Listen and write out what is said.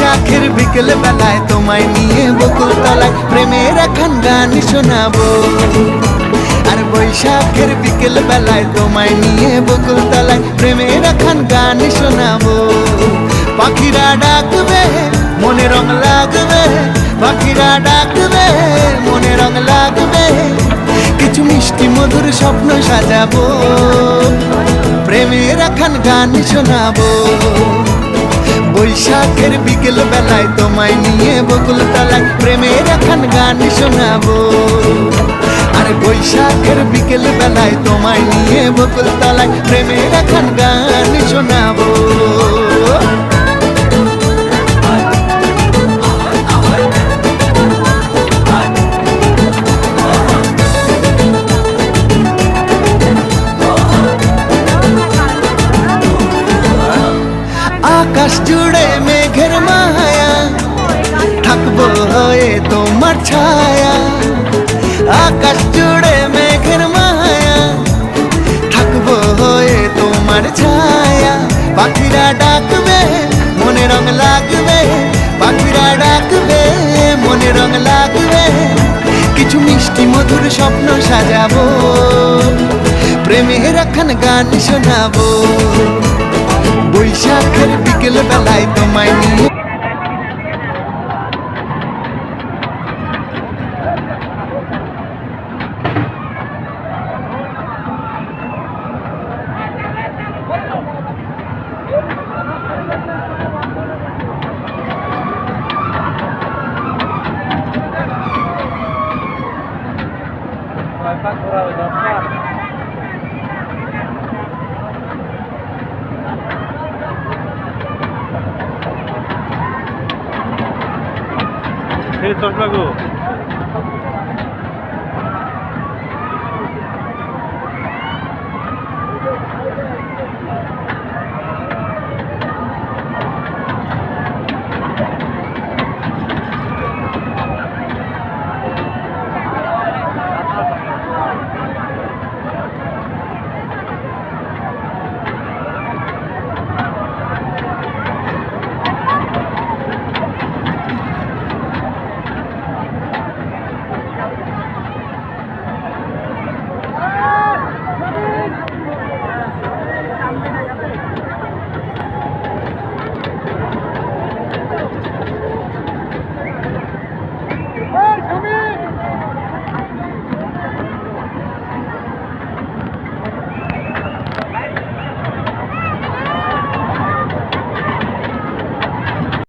বৈশাখের বিকেল বেলায় তোমায় নিয়ে বকুল তলায় প্রেমের এখন গান শোনাবো। আর বৈশাখের বিকেল বেলায় তোমায় নিয়ে বকুল তলায় প্রেমের এখন গান শোনাবো। পাখিরা ডাকবে মনে রং লাগবে, পাখিরা ডাকবে মনে রং লাগবে, কিছু মিষ্টি মধুর স্বপ্ন সাজাবো, প্রেমের এখন গান শোনাবো। বৈশাখের বিকেল বেলায় তোমায় নিয়ে বকুল তলায় প্রেমের এখন গান শোনাবো। আর বৈশাখের বিকেল বেলায় তোমায় নিয়ে বকুল তলায় প্রেমের এখন গান শোনাবো। আকাশ জুড়ে মেঘের মায়া, থাকবো হয়ে তোমার ছায়া। আকাশ জুড়ে মেঘের মায়া, থাকবো হয়ে তোমার ছায়া। পাখিরা ডাকবে মনে রং লাগবে, পাখিরা ডাকবে মনে রং লাগবে, কিছু মিষ্টি মধুর স্বপ্ন সাজাবো, প্রেমের এখন গান শোনাবো। বৈশাখের বিকেল বেলায় তোমায় নিয়ে চশমা গো